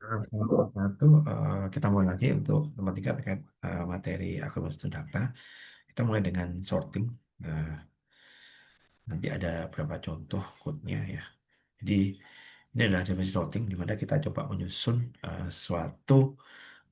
Satu persatu, kita mulai lagi untuk nomor tiga terkait materi akumulasi data. Kita mulai dengan sorting. Nah, nanti ada beberapa contoh code-nya ya. Jadi ini adalah definisi sorting di mana kita coba menyusun suatu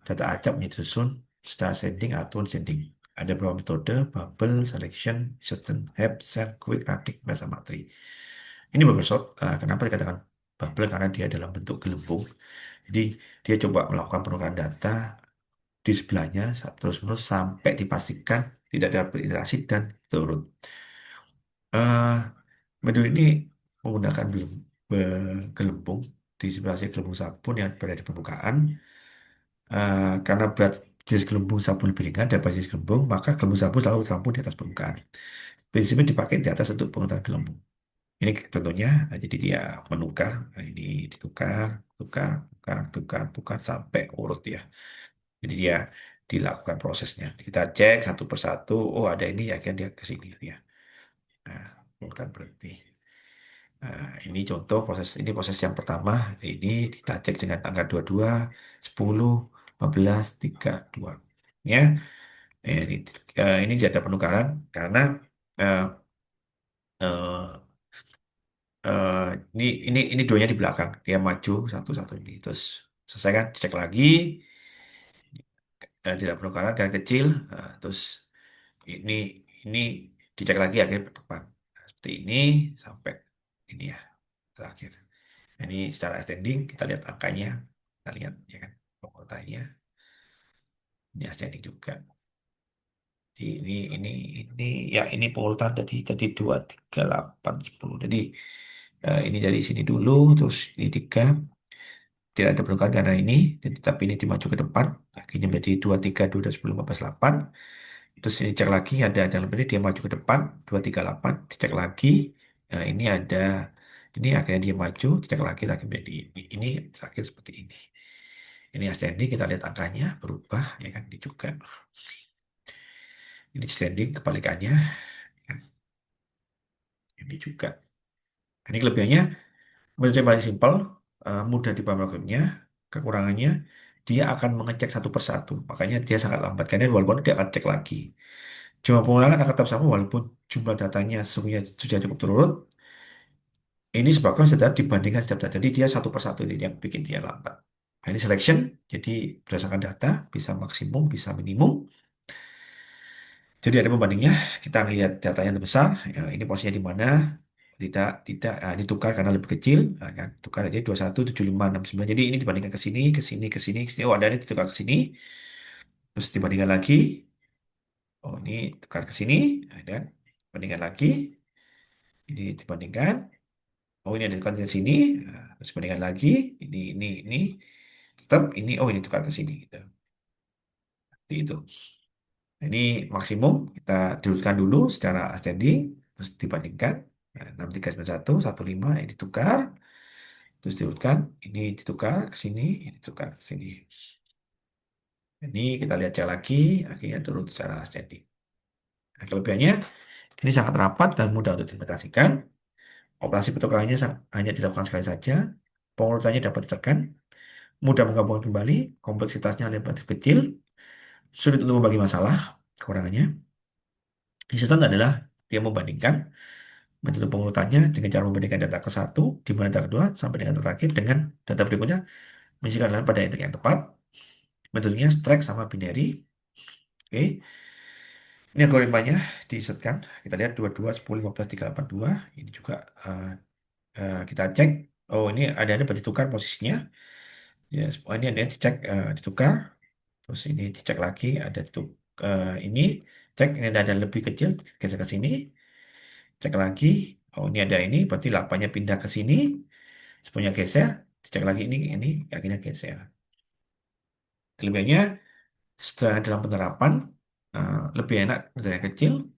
data acak menjadi susun secara ascending atau descending. Ada beberapa metode, bubble, selection, certain, have, set, quick, radix, sama tree. Ini bubble sort. Kenapa dikatakan bubble? Karena dia dalam bentuk gelembung. Jadi dia coba melakukan penukaran data di sebelahnya terus-menerus sampai dipastikan tidak ada berinteraksi dan turun. Eh Metode ini menggunakan gelembung di sebelah sisi gelembung sabun yang berada di permukaan. Karena berat jenis gelembung sabun lebih ringan daripada jenis gelembung, maka gelembung sabun selalu tersampung di atas permukaan. Prinsipnya dipakai di atas untuk penggunaan gelembung. Ini contohnya, jadi dia menukar, nah, ini ditukar, tukar, tukar, tukar, tukar sampai urut ya. Jadi dia dilakukan prosesnya. Kita cek satu persatu, oh ada ini ya kan dia ke sini ya. Nah, urutan berhenti. Nah, ini contoh proses ini proses yang pertama. Ini kita cek dengan angka 22, 10, 15, 3, 2. Ya, ini tidak ada penukaran karena eh, eh, eh, ini duanya di belakang. Dia maju satu-satu ini terus selesai kan? Cek lagi, tidak penukaran kan kecil. Terus ini ini dicek lagi akhirnya ke depan. Nah, seperti ini sampai ini ya terakhir. Nah, ini secara extending kita lihat angkanya, kita lihat ya kan pengurutannya, ini extending juga. Jadi ini ya ini pengurutan tadi 2 3 8 10. Jadi ini dari sini dulu terus ini 3 tidak ada penukaran karena ini tapi ini dimaju ke depan akhirnya menjadi 2 3 2 dan 10 15 8. Terus ini cek lagi ada yang lebih dia maju ke depan 2 3 8 dicek lagi. Nah, ini ada ini akhirnya dia maju dicek lagi menjadi ini terakhir seperti ini. Ini ascending kita lihat angkanya berubah ya kan ini juga. Ini descending kebalikannya ya, ini juga. Ini kelebihannya menurut saya paling simpel, mudah dipahami algoritmanya. Kekurangannya dia akan mengecek satu persatu. Makanya dia sangat lambat karena walaupun dia akan cek lagi. Cuma pengulangan akan tetap sama walaupun jumlah datanya sesungguhnya sudah cukup turun. Ini sebabkan sudah dibandingkan setiap data. Jadi dia satu persatu ini yang bikin dia lambat. Nah, ini selection, jadi berdasarkan data bisa maksimum, bisa minimum. Jadi ada pembandingnya. Kita lihat datanya yang besar. Ya, ini posisinya di mana? Tidak. Ini tukar karena lebih kecil. Nah, kan tukar aja 21, 75, 69. Jadi ini dibandingkan ke sini, ke sini, ke sini, ke sini. Oh, ada ini ditukar ke sini. Terus dibandingkan lagi. Oh, ini tukar ke sini. Nah, dan bandingkan lagi. Ini dibandingkan. Oh, ini ada tukar ke sini. Nah, terus bandingkan lagi. Ini. Tetap ini. Oh, ini tukar ke sini. Gitu. Seperti itu. Nah, ini maksimum kita dudukkan dulu secara ascending, terus dibandingkan. Nah, 6, 3, 9, 1, 1, 5, ini ditukar, terus diurutkan, ini ditukar ke sini, ini ditukar ke sini. Ini kita lihat cek lagi, akhirnya turun secara ascending. Nah, kelebihannya, ini sangat rapat dan mudah untuk diimplementasikan. Operasi pertukarannya hanya dilakukan sekali saja, pengurutannya dapat ditekan, mudah menggabungkan kembali, kompleksitasnya relatif kecil, sulit untuk membagi masalah, kekurangannya. Instan adalah dia membandingkan metode pengurutannya dengan cara membandingkan data ke satu di mana data kedua sampai dengan data terakhir dengan data berikutnya menunjukkan adalah pada intik yang tepat. Metodenya strike sama binary. Oke. Ini algoritmanya disetkan. Kita lihat 22, 10, 15, 3, 8, 2. Ini juga kita cek. Oh, ini ada berarti tukar posisinya. Ya, ini ada yang dicek, ditukar. Terus ini dicek lagi, ada ini cek ini ada lebih kecil geser ke sini. Cek lagi. Oh, ini ada ini berarti 8-nya pindah ke sini. 10-nya geser. Dicek lagi ini akhirnya geser. Kelebihannya setelah dalam penerapan lebih enak misalnya kecil.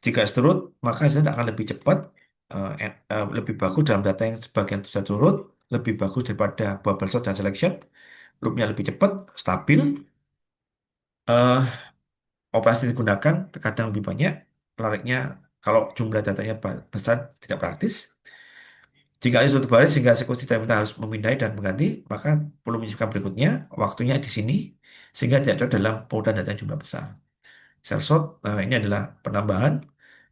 Jika surut, maka Z akan lebih cepat, lebih bagus dalam data yang sebagian sudah turut, lebih bagus daripada bubble sort dan selection. Loopnya lebih cepat, stabil, eh, operasi digunakan terkadang lebih banyak. Menariknya, kalau jumlah datanya besar tidak praktis. Jika itu terbalik sehingga eksekusi tidak minta harus memindai dan mengganti, maka perlu menyisipkan berikutnya, waktunya di sini, sehingga tidak cocok dalam penggunaan data yang jumlah besar. Cell sort, ini adalah penambahan,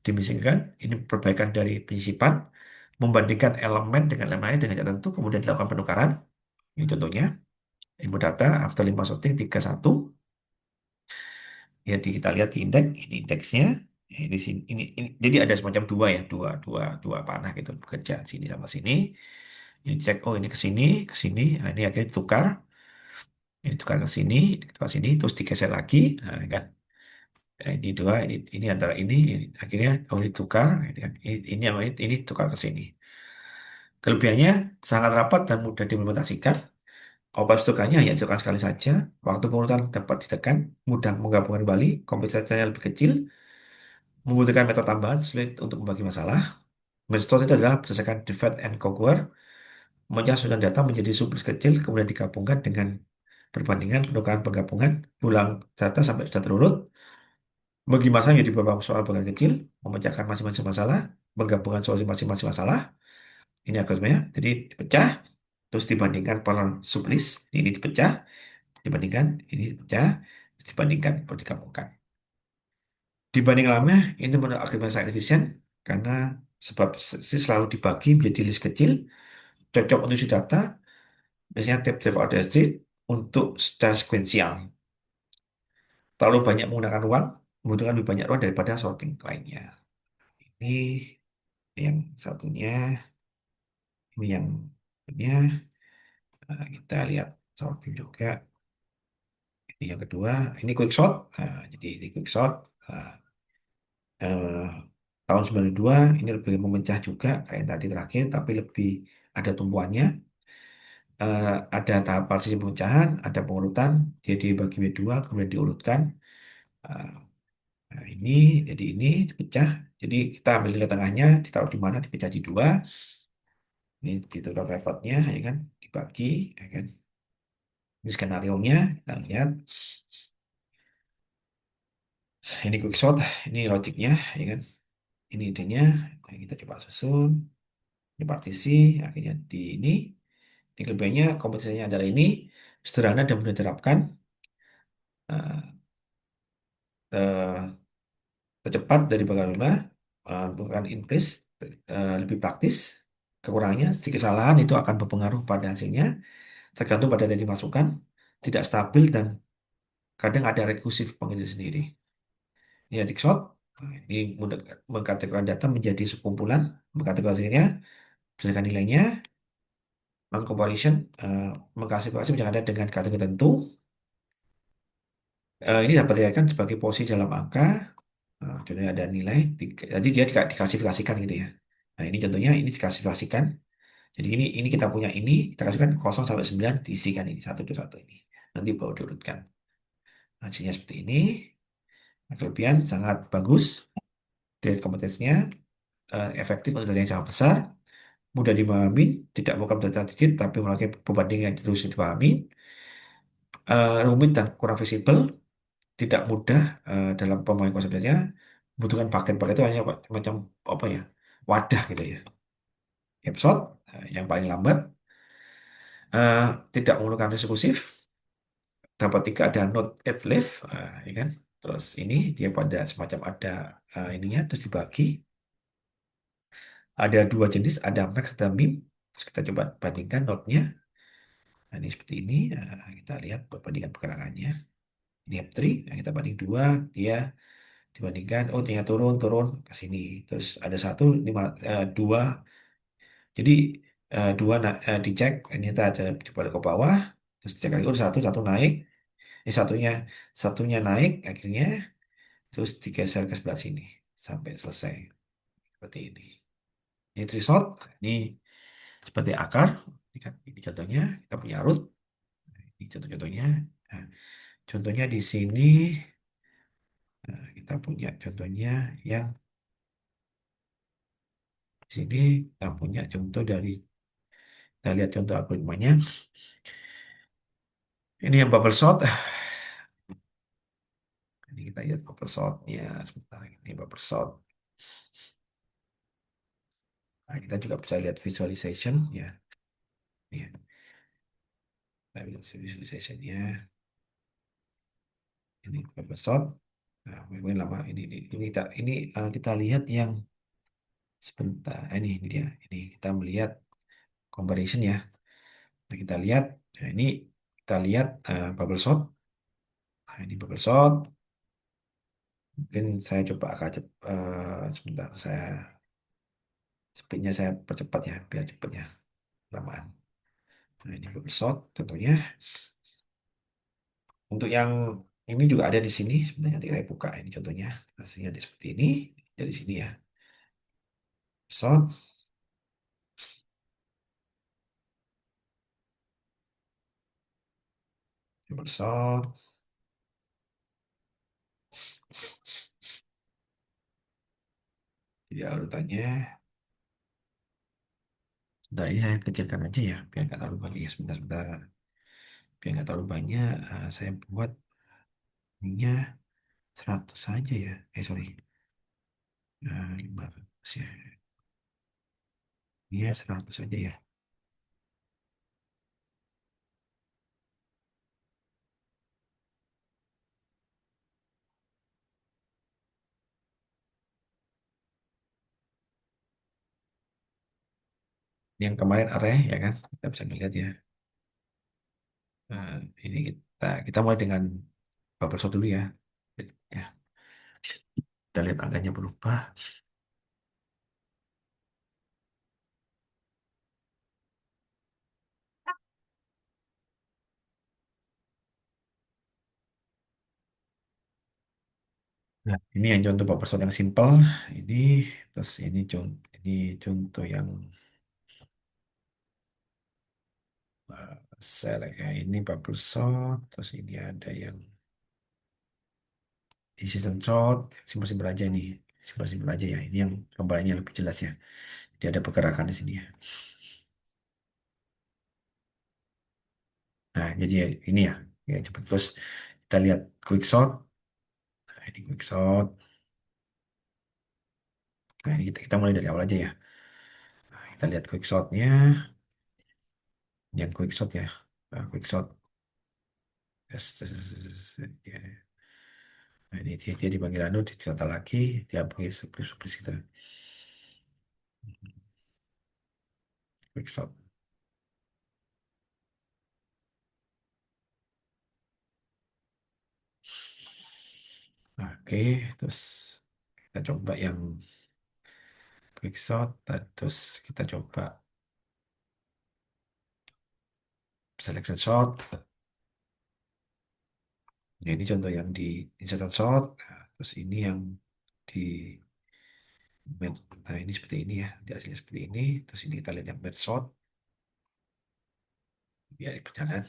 dimisingkan, ini perbaikan dari penyisipan, membandingkan elemen dengan elemen lain dengan catatan tertentu, kemudian dilakukan penukaran. Ini contohnya, input data, after 5 sorting, 31. Ya, kita lihat di indeks, ini indeksnya. Ini, jadi ada semacam dua ya, dua panah gitu bekerja sini sama sini. Ini cek, oh ini ke sini. Nah, ini akhirnya tukar, ini tukar ke sini, tukar sini, terus digeser lagi, nah, kan? Nah, ini dua, ini antara ini, akhirnya oh ini tukar, gitu kan? Ini sama ini tukar ke sini. Kelebihannya sangat rapat dan mudah diimplementasikan. Operasi tukarnya hanya dilakukan sekali saja. Waktu pengurutan dapat ditekan, mudah menggabungkan kembali, kompleksitasnya lebih kecil, membutuhkan metode tambahan, sulit untuk membagi masalah. Metode itu adalah berdasarkan divide and conquer, memecah susunan data menjadi sublis kecil, kemudian digabungkan dengan perbandingan, penukaran penggabungan, ulang data sampai sudah terurut, bagi masalah menjadi beberapa soal bagian kecil, memecahkan masing-masing masalah, menggabungkan solusi masing-masing masalah. Ini algoritmenya. Jadi dipecah, terus dibandingkan per sublist, ini dipecah, dibandingkan, ini dipecah, terus dibandingkan, baru digabungkan. Dibanding lama, ini menurut algoritma sangat efisien, karena sebab selalu dibagi menjadi list kecil, cocok untuk isi data, biasanya tiap-tiap order street untuk secara sekuensial. Terlalu banyak menggunakan ruang, membutuhkan lebih banyak ruang daripada sorting lainnya. Ini yang satunya, ini yang punya. Kita lihat sorting juga. Ini yang kedua, ini quick shot. Jadi ini quick shot. Nah, eh, tahun 92 ini lebih memecah juga kayak yang tadi terakhir, tapi lebih ada tumpuannya. Ada tahap partisi pemecahan, ada pengurutan, jadi bagi dua kemudian diurutkan. Eh, Nah, ini jadi ini dipecah. Jadi kita ambil nilai tengahnya, ditaruh di mana, dipecah di dua. Ini ditentukan pivotsnya, ya kan, dibagi, ya kan. Ini skenario-nya, kita lihat. Ini quickshot, ini logiknya, ya kan. Ini idenya, nah, kita coba susun. Ini partisi, akhirnya di ini. Ini kelebihannya, komposisinya adalah ini. Sederhana dan mudah diterapkan. Nah, eh, tercepat dari Bagaimana, bukan in place, lebih praktis. Kekurangannya, sedikit kesalahan itu akan berpengaruh pada hasilnya, tergantung pada yang dimasukkan, tidak stabil, dan kadang ada rekursif pengendali sendiri. Ini adik shot, nah, ini mudah mengkategorikan data menjadi sekumpulan, mengkategorisasinya, berdasarkan nilainya, non-comparison, mengklasifikasi misalkan dengan kategori tertentu. Ini dapat dikatakan sebagai posisi dalam angka. Contohnya ada nilai, jadi dia diklasifikasikan gitu ya. Nah ini contohnya ini diklasifikasikan. Jadi ini kita punya ini, kita kasihkan 0 sampai 9 diisikan ini satu dua satu ini. Nanti baru diurutkan. Hasilnya seperti ini. Nah, kelebihan sangat bagus. Dari kompetensinya efektif untuk data yang sangat besar, mudah dipahami, tidak bukan data digit, tapi melakukan perbandingan yang terus dipahami, rumit dan kurang visible, tidak mudah dalam pemahaman konsepnya, butuhkan paket-paket itu hanya macam apa ya, wadah gitu ya. Episode yang paling lambat, eh, tidak menggunakan resolusi, dapat tiga ada note at left, ya kan. Terus ini dia pada semacam ada ininya, terus dibagi. Ada dua jenis, ada max, ada min. Terus kita coba bandingkan notnya. Nah, ini seperti ini. Kita lihat perbandingan pergerakannya. Ini M3, nah, kita banding dua, dia dibandingkan, oh ternyata turun, turun ke sini. Terus ada satu, dua. Jadi dua dicek, ternyata ada di balik ke bawah. Terus dicek lagi, oh satu, satu naik. Ini satunya naik akhirnya. Terus digeser ke sebelah sini sampai selesai seperti ini. Ini trishot, ini seperti akar. Ini kan ini contohnya kita punya root. Ini contoh-contohnya. Nah, contohnya di sini kita punya contohnya yang di sini kita punya contoh dari kita lihat contoh algoritmanya. Ini yang bubble sort. Ini kita lihat bubble sortnya sebentar. Ini bubble sort. Nah, kita juga bisa lihat visualization ya. Ya, kita lihat visualization-nya. Ini episode. Nah, ini lama kita lihat yang sebentar. Ini dia. Ini kita melihat comparison ya. Nah, kita lihat. Nah, ini kita lihat bubble shot. Nah, ini bubble shot. Mungkin saya coba agak sebentar. Speednya saya percepat ya, biar cepatnya lamaan. Nah, ini bubble shot tentunya. Untuk yang ini juga ada di sini. Sebenarnya nanti saya buka ini contohnya. Hasilnya seperti ini. Dari sini ya. Shot, bubble shot. Jadi urutannya. Nah, ini saya kecilkan aja ya, biar nggak terlalu banyak. Ya, sebentar-sebentar. Biar nggak terlalu banyak, saya buat ininya 100 saja ya. Sorry. 15 ya. Iya, 100 saja ya. Yang kemarin array ya kan, kita bisa melihat ya. Nah, ini kita mulai dengan bubble shot dulu ya. Ya, kita lihat angkanya berubah. Nah, ini yang contoh bubble shot yang simple. Ini, terus ini contoh yang select ya. Ini bubble shot, terus ini ada yang di season shot, simpel-simpel aja nih. Simpel-simpel aja ya. Ini yang gambarnya lebih jelas ya. Dia ada pergerakan di sini ya. Nah, jadi ya, ini ya. Ya, cepet. Terus kita lihat quick shot. Nah, ini quick shot. Nah, ini kita mulai dari awal aja ya. Nah, kita lihat quick shotnya. Yang quick shot ya. Nah, quick shot. Yes, yes, yes, yes, yes. Ya. Nah, ini dia dipanggil anu, ditata lagi. Dia pakai surprise kita. Quick shot. Oke, terus kita coba yang quick shot. Terus kita coba selection shot. Nah, ini contoh yang di instant shot. Nah, terus ini yang di nah ini seperti ini ya. Di hasilnya seperti ini. Terus ini kita lihat yang match shot. Biar berjalan.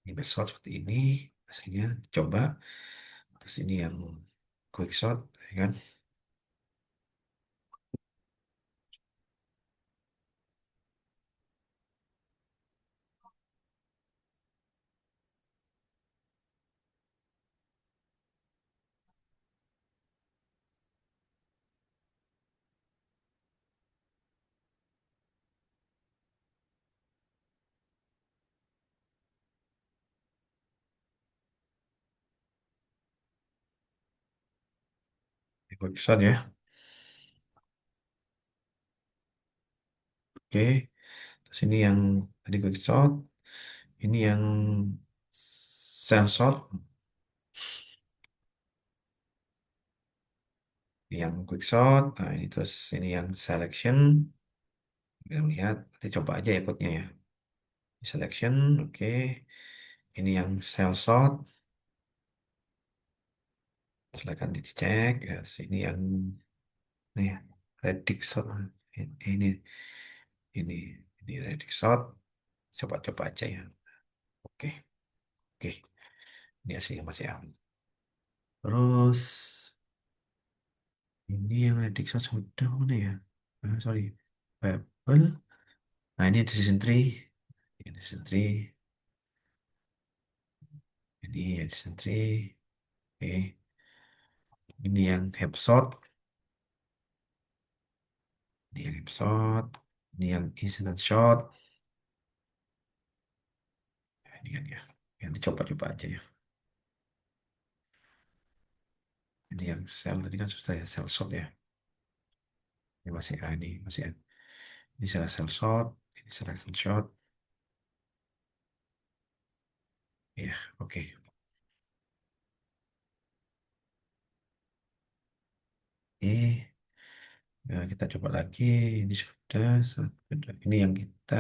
Ini match shot seperti ini. Hasilnya coba. Terus ini yang quick shot, ya kan? Ini quick shot ya. Oke. Terus ini yang tadi quick shot. Ini yang sell shot. Ini yang quick shot. Nah, ini terus ini yang selection. Kita lihat. Nanti coba aja ya code-nya ya. Selection, oke. Ini yang cell shot, silakan dicek. Ya, sini yang nih redick shot. Ini, ini, ini redick shot. Coba-coba aja ya. Oke, oke. Ini hasilnya masih aman. Terus ini yang redick shot sudah mana ya? Sorry, Pebble. Nah ini ada season 3. Ini season 3. Ini ada season 3. Oke. 'Ini yang headshot. Ini yang episode, ini yang incident shot. Ini kan ya, yang dicoba-coba aja ya. Ini yang cell tadi kan sudah ya cell shot ya. Ini masih ini masih ini salah cell shot, ini selection shot. Ya, oke. Eh, kita coba lagi. Ini sudah sudah. Ini yang kita.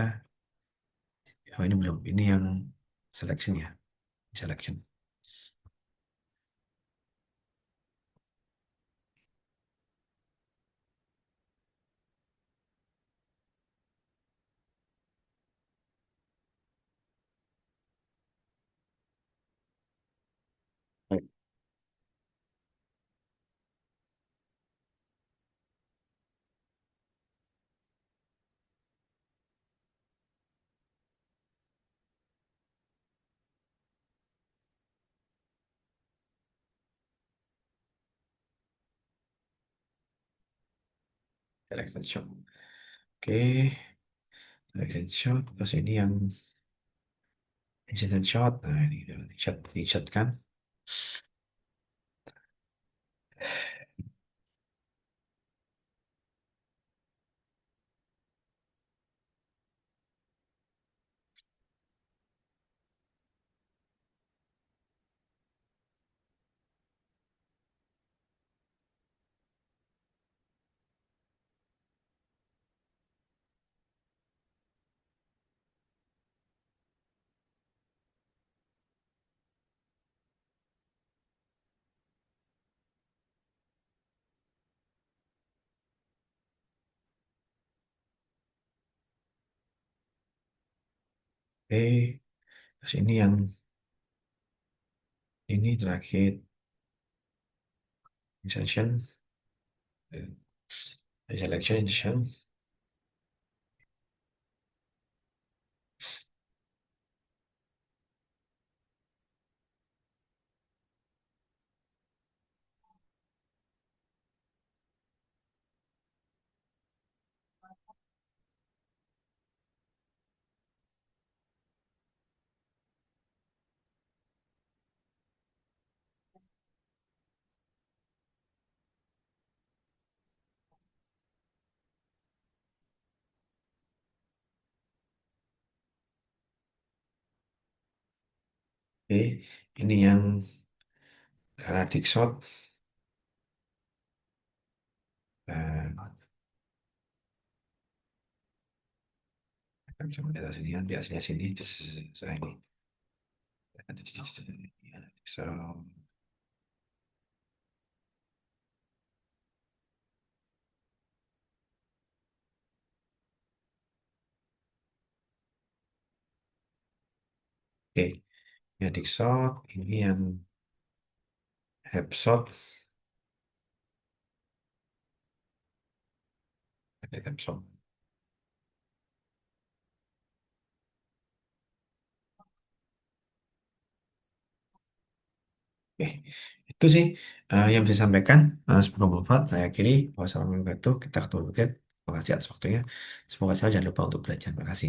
Oh ini belum. Ini yang selection ya. Selection. Selection shot. Oke. Selection shot. Terus ini yang incident shot. Nah ini shot kan. Oke. Terus ini terakhir insertion. Selection insertion. Oke. Ini yang Radic shot. Nah, coba di atas sini kan, di atasnya sini. Saya ini. So, oke. Ini Radic shot. Ini yang Hep shot. Ada Hep shot. Oke. Itu sih yang bisa sampaikan. Semoga bermanfaat. Saya akhiri. Wassalamualaikum warahmatullahi wabarakatuh. Kita ketemu lagi. Terima kasih atas waktunya. Semoga saya jangan lupa untuk belajar. Terima kasih.